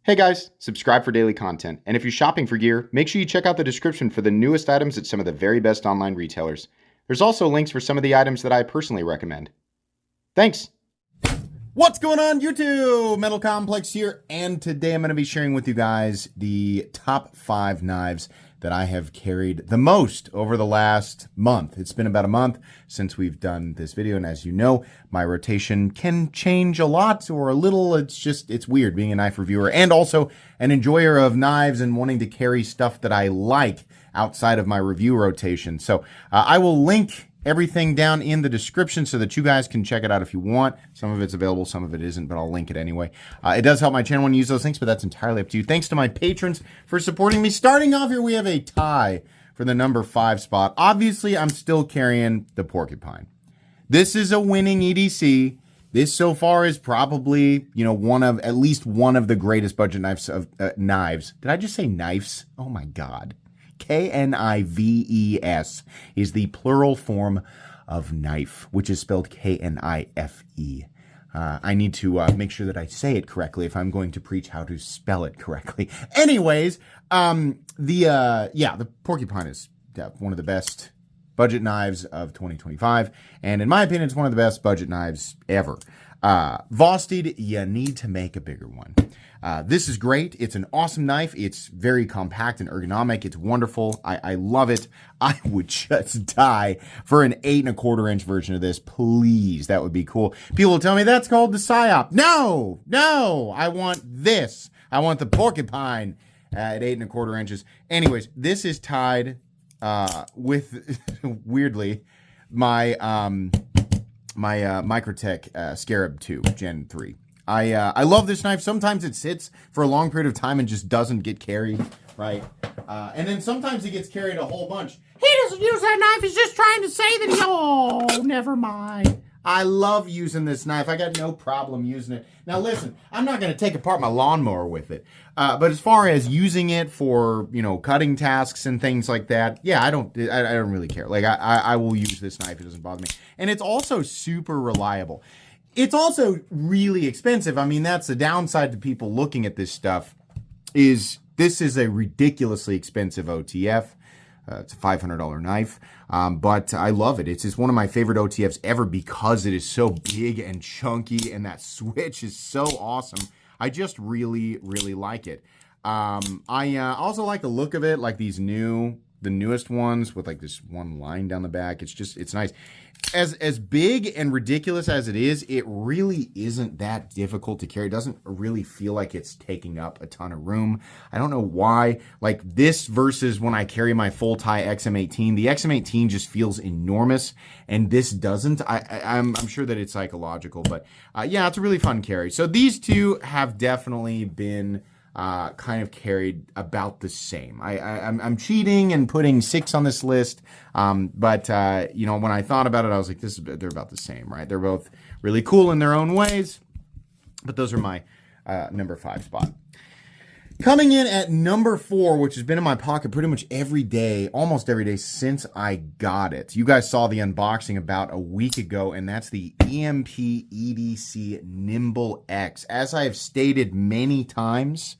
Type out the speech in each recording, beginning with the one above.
Hey guys, subscribe for daily content, and if you're shopping for gear, make sure you check out the description for the newest items at some of the very best online retailers. There's also links for some of the items that I personally recommend. Thanks! What's going on YouTube? Metal Complex here, and today I'm going to be sharing with you guys the top 5 knives that I have carried the most over the last month. It's been about a month since we've done this video, and as you know, my rotation can change a lot or a little. It's weird being a knife reviewer and also an enjoyer of knives and wanting to carry stuff that I like outside of my review rotation. So I will link everything down in the description so that you guys can check it out if you want. Some of it's available, some of it isn't, but I'll link it anyway. It does help my channel when you use those links, but that's entirely up to you. Thanks to my patrons for supporting me. Starting off here, we have a tie for the number 5 spot. Obviously, I'm still carrying the Porcupine. This is a winning EDC. This so far is probably, at least one of the greatest budget knives of knives. Did I just say knives? Oh my God. Knives is the plural form of knife, which is spelled Knife. I need to make sure that I say it correctly if I'm going to preach how to spell it correctly. Anyways, the Porcupine is one of the best budget knives of 2025, and in my opinion, it's one of the best budget knives ever. Vosteed, you need to make a bigger one. This is great. It's an awesome knife. It's very compact and ergonomic. It's wonderful. I love it. I would just die for an 8¼ inch version of this. Please. That would be cool. People will tell me that's called the Psyop. No, I want this. I want the Porcupine at 8¼ inches. Anyways, this is tied, with, weirdly, my Microtech Scarab 2 Gen 3. I love this knife. Sometimes it sits for a long period of time and just doesn't get carried, right? And then sometimes it gets carried a whole bunch. He doesn't use that knife. He's just trying to say that oh, never mind. I love using this knife. I got no problem using it. Now listen, I'm not going to take apart my lawnmower with it. But as far as using it for, cutting tasks and things like that, yeah, I don't really care. Like I will use this knife. It doesn't bother me. And it's also super reliable. It's also really expensive. I mean, that's the downside to people looking at this stuff, is this is a ridiculously expensive OTF. It's a $500 knife, but I love it. It's just one of my favorite OTFs ever because it is so big and chunky, and that switch is so awesome. I just really, really like it. I also like the look of it, like the newest ones with like this one line down the back. It's nice. As big and ridiculous as it is, it really isn't that difficult to carry. It doesn't really feel like it's taking up a ton of room. I don't know why. Like this versus when I carry my full tie XM18, the XM18 just feels enormous, and this doesn't. I'm sure that it's psychological, but yeah, it's a really fun carry. So these two have definitely been kind of carried about the same. I'm cheating and putting 6 on this list, but when I thought about it, I was like, they're about the same, right? They're both really cool in their own ways, but those are my number 5 spot. Coming in at number 4, which has been in my pocket pretty much every day, almost every day since I got it. You guys saw the unboxing about a week ago, and that's the EMP EDC Nimble X. As I have stated many times,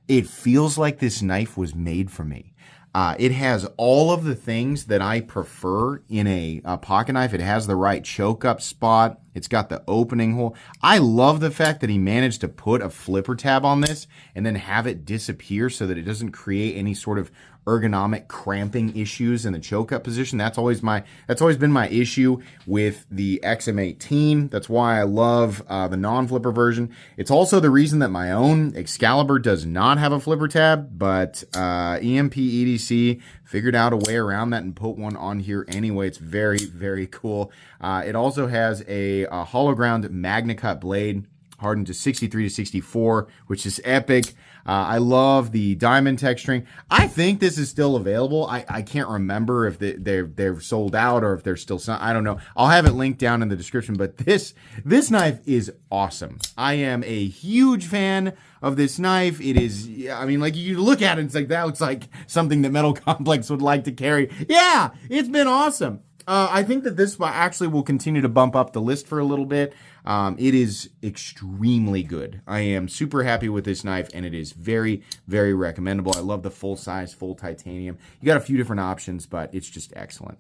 it feels like this knife was made for me. It has all of the things that I prefer in a pocket knife. It has the right choke up spot. It's got the opening hole. I love the fact that he managed to put a flipper tab on this and then have it disappear so that it doesn't create any sort of ergonomic cramping issues in the choke up position. That's always been my issue with the XM18. That's why I love the non-flipper version. It's also the reason that my own Excalibur does not have a flipper tab, but EMP EDC figured out a way around that and put one on here anyway. It's very, very cool. It also has a hollow ground MagnaCut blade, hardened to 63 to 64, which is epic. I love the diamond texturing. I think this is still available. I can't remember if they're sold out or if they're still, I don't know. I'll have it linked down in the description, but this knife is awesome. I am a huge fan of this knife. It is, I mean, like you look at it, it's like, that looks like something that Metal Complex would like to carry. Yeah, it's been awesome. I think that this actually will continue to bump up the list for a little bit. It is extremely good. I am super happy with this knife, and it is very, very recommendable. I love the full size, full titanium. You got a few different options, but it's just excellent.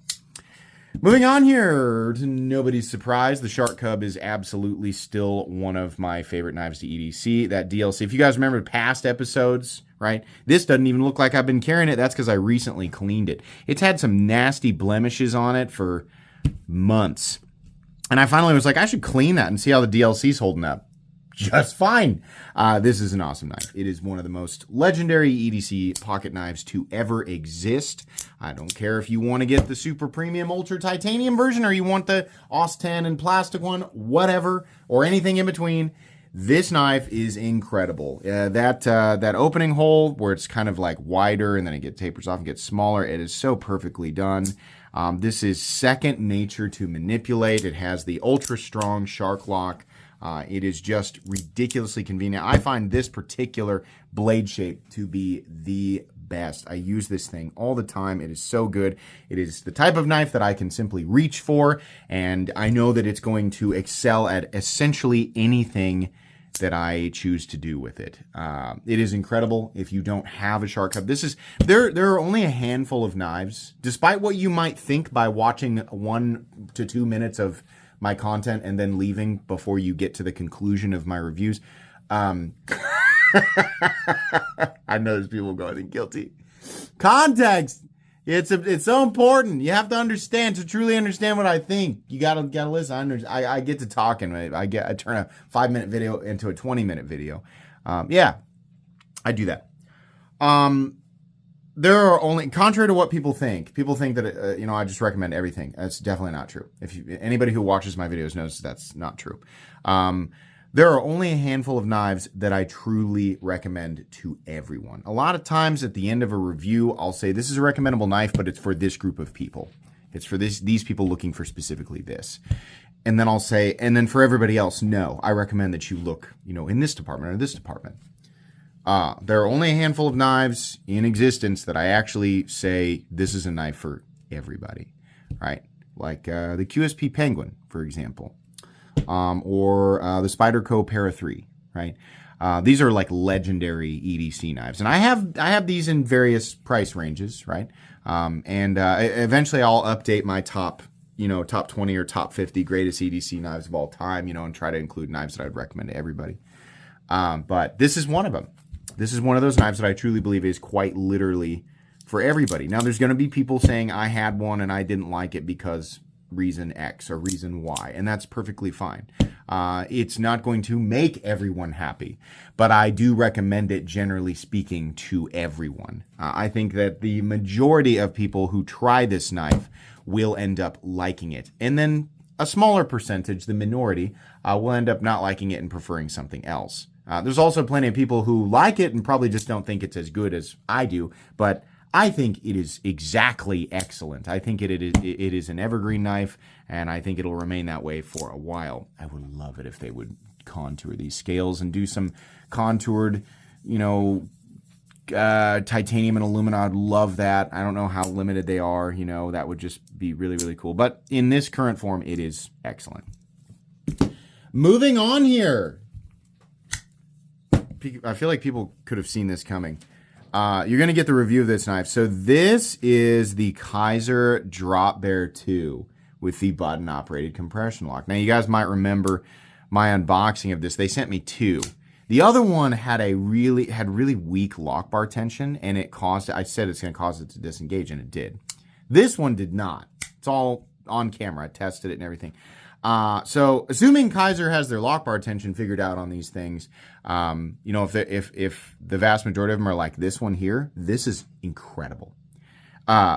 Moving on here, to nobody's surprise, the Shark Cub is absolutely still one of my favorite knives to EDC. That DLC, if you guys remember past episodes, right? This doesn't even look like I've been carrying it. That's because I recently cleaned it. It's had some nasty blemishes on it for months. And I finally was like, I should clean that and see how the DLC's holding up. Just fine. This is an awesome knife. It is one of the most legendary EDC pocket knives to ever exist. I don't care if you want to get the super premium ultra titanium version or you want the OS 10 and plastic one, whatever, or anything in between. This knife is incredible. That opening hole where it's kind of like wider and then it tapers off and gets smaller, it is so perfectly done. This is second nature to manipulate. It has the ultra strong shark lock. It is just ridiculously convenient. I find this particular blade shape to be the best. I use this thing all the time. It is so good. It is the type of knife that I can simply reach for, and I know that it's going to excel at essentially anything that I choose to do with it. It is incredible. If you don't have a Shark Cub, there are only a handful of knives, despite what you might think by watching 1 to 2 minutes of my content and then leaving before you get to the conclusion of my reviews. I know there's people going guilty. Context. It's so important. You have to understand to truly understand what I think. You gotta listen. I get to talking. I turn a 5-minute video into a 20-minute video. Yeah, I do that. There are only, contrary to what people think that, I just recommend everything. That's definitely not true. Anybody who watches my videos knows that's not true. There are only a handful of knives that I truly recommend to everyone. A lot of times at the end of a review, I'll say this is a recommendable knife, but it's for this group of people. It's for these people looking for specifically this. And then I'll say, and then for everybody else, no, I recommend that you look, in this department or this department. There are only a handful of knives in existence that I actually say this is a knife for everybody, right? Like the QSP Penguin, for example, or the Spyderco Para 3, right? These are like legendary EDC knives, and I have these in various price ranges, right? Eventually I'll update my top 20 or top 50 greatest EDC knives of all time, and try to include knives that I'd recommend to everybody. But this is one of them. This is one of those knives that I truly believe is quite literally for everybody. Now, there's going to be people saying I had one and I didn't like it because reason X or reason Y, and that's perfectly fine. It's not going to make everyone happy, but I do recommend it, generally speaking, to everyone. I think that the majority of people who try this knife will end up liking it, and then a smaller percentage, the minority, will end up not liking it and preferring something else. There's also plenty of people who like it and probably just don't think it's as good as I do, but I think it is exactly excellent. I think it is an evergreen knife, and I think it'll remain that way for a while. I would love it if they would contour these scales and do some contoured, titanium and aluminum. I'd love that. I don't know how limited they are. That would just be really, really cool. But in this current form, it is excellent. Moving on here. I feel like people could have seen this coming. You're going to get the review of this knife. So this is the Kaiser Drop Bear 2 with the button-operated compression lock. Now, you guys might remember my unboxing of this. They sent me two. The other one had really weak lock bar tension, and I said it's going to cause it to disengage, and it did. This one did not. It's all on camera. I tested it and everything. So assuming Kaiser has their lock bar tension figured out on these things, if the vast majority of them are like this one here, this is incredible.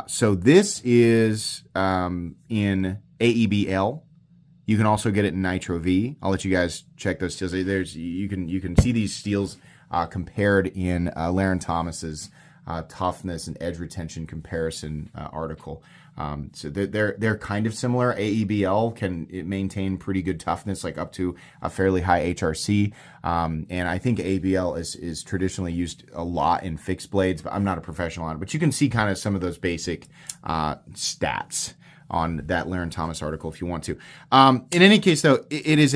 So this is in AEBL. You can also get it in Nitro V. I'll let you guys check those steels. You can see these steels compared in Laren Thomas's toughness and edge retention comparison article. So they're kind of similar. AEBL can maintain pretty good toughness, like up to a fairly high HRC. And I think AEBL is traditionally used a lot in fixed blades, but I'm not a professional on it. But you can see kind of some of those basic stats. on that Laren Thomas article if you want to. In any case, though, it is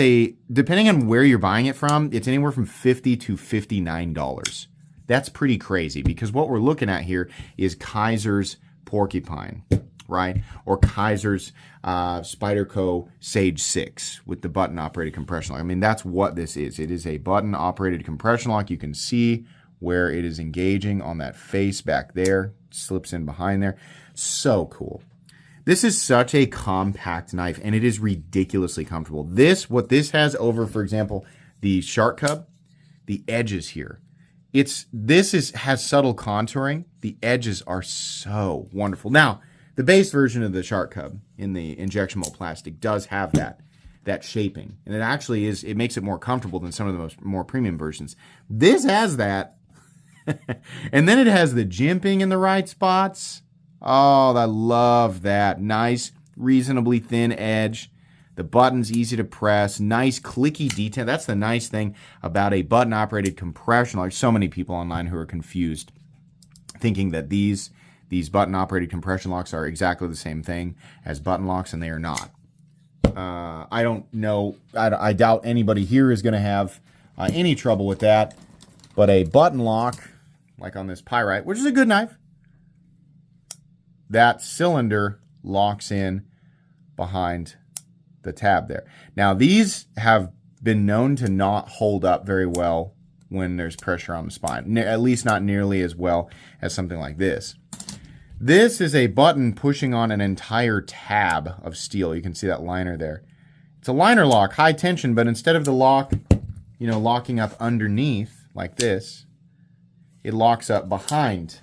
depending on where you're buying it from, it's anywhere from $50 to $59. That's pretty crazy because what we're looking at here is Kaiser's Porcupine, right? Or Kaiser's Spyderco Sage 6 with the button-operated compression lock. I mean, that's what this is. It is a button-operated compression lock. You can see where it is engaging on that face back there. Slips in behind there. So cool. This is such a compact knife, and it is ridiculously comfortable. What this has over, for example, the Shark Cub, the edges here. Has subtle contouring. The edges are so wonderful. Now, the base version of the Shark Cub in the injection mold plastic does have that shaping, and it actually it makes it more comfortable than some of the more premium versions. This has that, and then it has the jimping in the right spots. Oh, I love that. Nice, reasonably thin edge. The button's easy to press. Nice clicky detail. That's the nice thing about a button-operated compression lock. So many people online who are confused, thinking that these button-operated compression locks are exactly the same thing as button locks, and they are not. I don't know. I doubt anybody here is going to have any trouble with that. But a button lock, like on this Pyrite, which is a good knife, that cylinder locks in behind the tab there. Now, these have been known to not hold up very well when there's pressure on the spine, at least not nearly as well as something like this. This is a button pushing on an entire tab of steel. You can see that liner there. It's a liner lock, high tension, but instead of the lock, locking up underneath like this, it locks up behind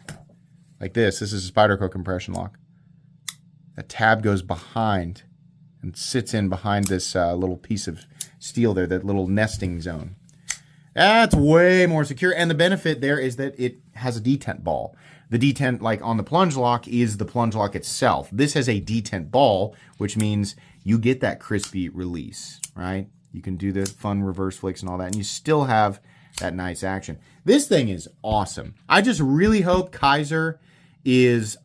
like this. This is a Spyderco compression lock. The tab goes behind and sits in behind this little piece of steel there, that little nesting zone. That's way more secure, and the benefit there is that it has a detent ball. The detent, like on the plunge lock, is the plunge lock itself. This has a detent ball, which means you get that crispy release, right? You can do the fun reverse flicks and all that, and you still have that nice action. This thing is awesome. I just really hope Kaiser is,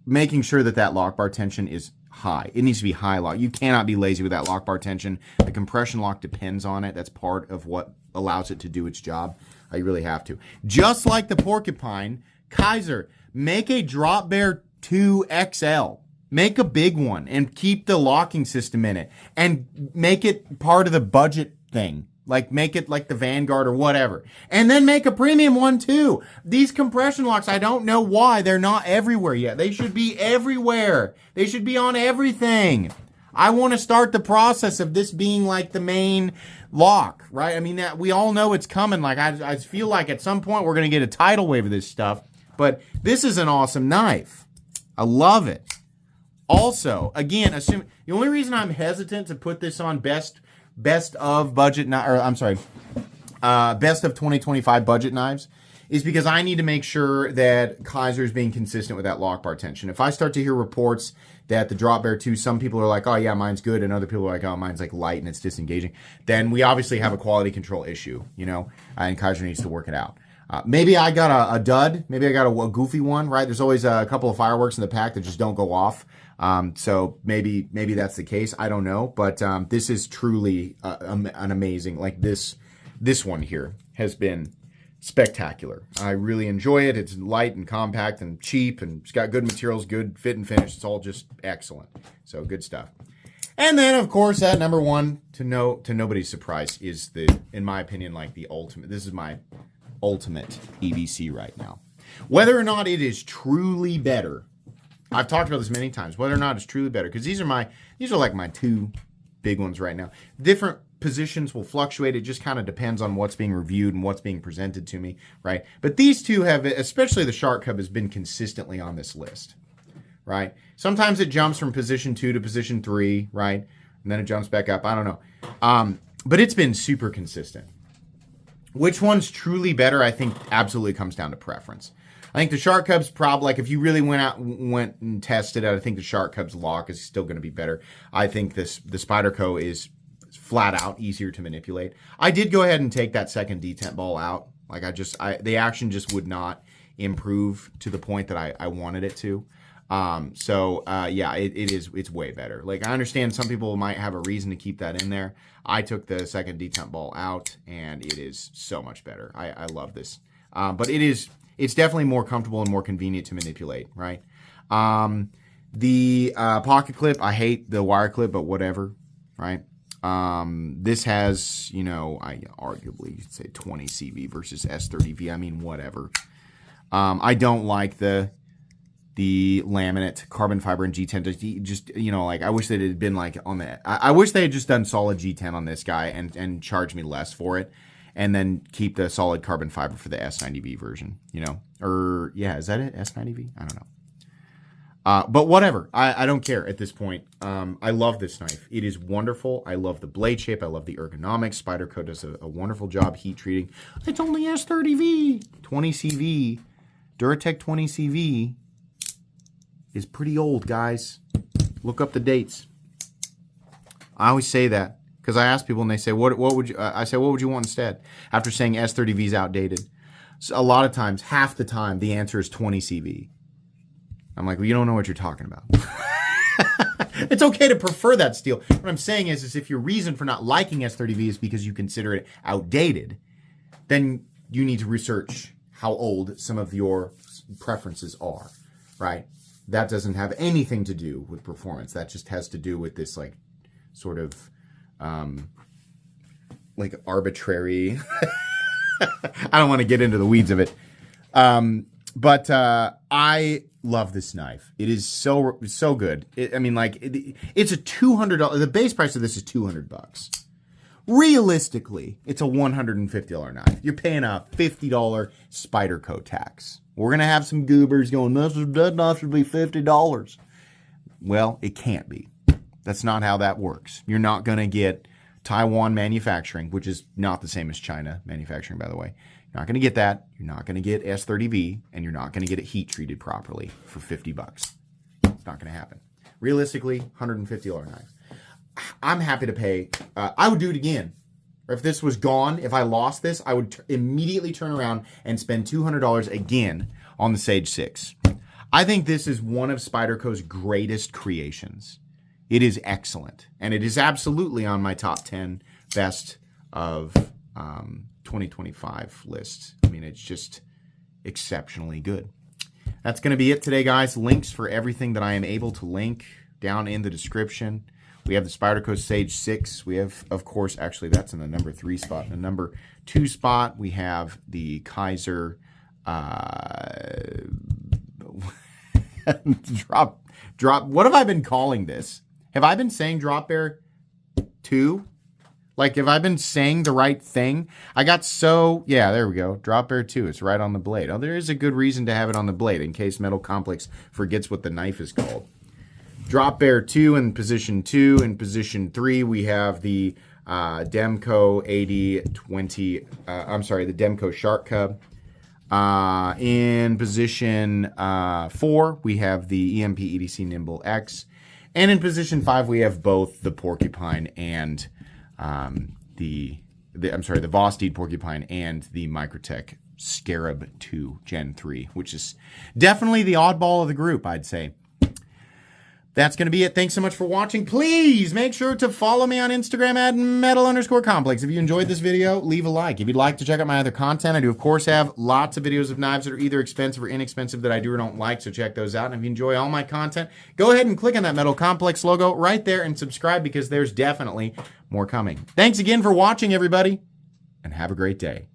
making sure that lock bar tension is high. It needs to be high lock. You cannot be lazy with that lock bar tension. The compression lock depends on it. That's part of what allows it to do its job. You really have to. Just like the Porcupine, Kaiser, make a Drop Bear 2 XL. Make a big one and keep the locking system in it. And make it part of the budget thing. Like, make it like the Vanguard or whatever. And then make a premium one, too. These compression locks, I don't know why they're not everywhere yet. They should be everywhere. They should be on everything. I want to start the process of this being like the main lock, right? I mean, that we all know it's coming. Like, I feel like at some point we're going to get a tidal wave of this stuff. But this is an awesome knife. I love it. Also, again, the only reason I'm hesitant to put this on best of 2025 budget knives is because I need to make sure that Kaiser is being consistent with that lock bar tension. If I start to hear reports that the Drop Bear 2, some people are like, oh yeah, mine's good, and other people are like, oh, mine's like light and it's disengaging, then we obviously have a quality control issue, and Kaiser needs to work it out. Maybe I got a dud, maybe I got a goofy one, right? There's always a couple of fireworks in the pack that just don't go off. So maybe that's the case. I don't know, but this is truly an amazing. Like this one here has been spectacular. I really enjoy it. It's light and compact and cheap, and it's got good materials, good fit and finish. It's all just excellent. So good stuff. And then, of course, at number one, to nobody's surprise, is in my opinion, like the ultimate. This is my ultimate EDC right now. Whether or not it is truly better. I've talked about this many times, whether or not it's truly better, because these are like my two big ones right now. Different positions will fluctuate. It just kind of depends on what's being reviewed and what's being presented to me, right? But these two have, especially the Shark Cub, has been consistently on this list, right? Sometimes it jumps from position 2 to position 3, right? And then it jumps back up. I don't know. But it's been super consistent. Which one's truly better, I think, absolutely comes down to preference. I think the Shark Cub's probably, like, if you really went and tested it, I think the Shark Cub's lock is still going to be better. I think the Spyderco is flat out easier to manipulate. I did go ahead and take that second detent ball out. Like, the action just would not improve to the point that I wanted it to. Yeah, it's way better. Like, I understand some people might have a reason to keep that in there. I took the second detent ball out, and it is so much better. I love this. But it's definitely more comfortable and more convenient to manipulate, right? The pocket clip, I hate the wire clip, but whatever, right? This has, I arguably could say 20 CV versus S30V. I mean, whatever. I don't like the laminate carbon fiber and G10. Just I wish that it had been like on the. I wish they had just done solid G10 on this guy and charged me less for it, and then keep the solid carbon fiber for the S90V version. Or yeah, is that it? S90V? I don't know. But whatever. I don't care at this point. I love this knife. It is wonderful. I love the blade shape. I love the ergonomics. Spyderco does a wonderful job heat treating. It's only S30V. 20 CV. Duratec 20 CV is pretty old, guys. Look up the dates. I always say that because I ask people and they say, what would you, I say, what would you want instead? After saying S30V is outdated. So a lot of times, half the time, the answer is 20 CV. I'm like, well, you don't know what you're talking about. It's okay to prefer that steel. What I'm saying is if your reason for not liking S30V is because you consider it outdated, then you need to research how old some of your preferences are, right? That doesn't have anything to do with performance. That just has to do with this, like, sort of, like, arbitrary... I don't want to get into the weeds of it. But I love this knife. It is so good. It's a $200. The base price of this is $200. Realistically, it's a $150 knife. You're paying a $50 Spyderco tax. We're gonna have some goobers going, that knife should be $50. Well, it can't be. That's not how that works. You're not gonna get Taiwan manufacturing, which is not the same as China manufacturing, by the way. You're not going to get that. You're not going to get S30V, and you're not going to get it heat treated properly for $50. It's not going to happen. Realistically, $150 knife. I'm happy to pay. I would do it again. If this was gone, if I lost this, I would immediately turn around and spend $200 again on the Sage 6. I think this is one of Spyderco's greatest creations. It is excellent, and it is absolutely on my top 10 best of 2025 list. I mean, it's just exceptionally good. That's going to be it today, guys. Links for everything that I am able to link down in the description. We have the Spyderco Sage 6. We have, of course, actually that's in the number 3 spot. In the number 2 spot, we have the Kaiser drop. What have I been calling this? Have I been saying Drop Bear 2? Like, have I been saying the right thing? Yeah, there we go. Drop Bear 2. It's right on the blade. Oh, there is a good reason to have it on the blade in case Metal Complex forgets what the knife is called. Drop Bear 2 in position 2. In position 3, we have the Demco 8020. The Demco Shark Cub. In position 4, we have the EMP EDC Nimble X. And in position 5, we have both the Porcupine and the Vosteed Porcupine and the Microtech Scarab 2 Gen 3, which is definitely the oddball of the group, I'd say. That's going to be it. Thanks so much for watching. Please make sure to follow me on Instagram at metal_complex. If you enjoyed this video, leave a like. If you'd like to check out my other content, I do, of course, have lots of videos of knives that are either expensive or inexpensive that I do or don't like, so check those out. And if you enjoy all my content, go ahead and click on that Metal Complex logo right there and subscribe because there's definitely more coming. Thanks again for watching, everybody, and have a great day.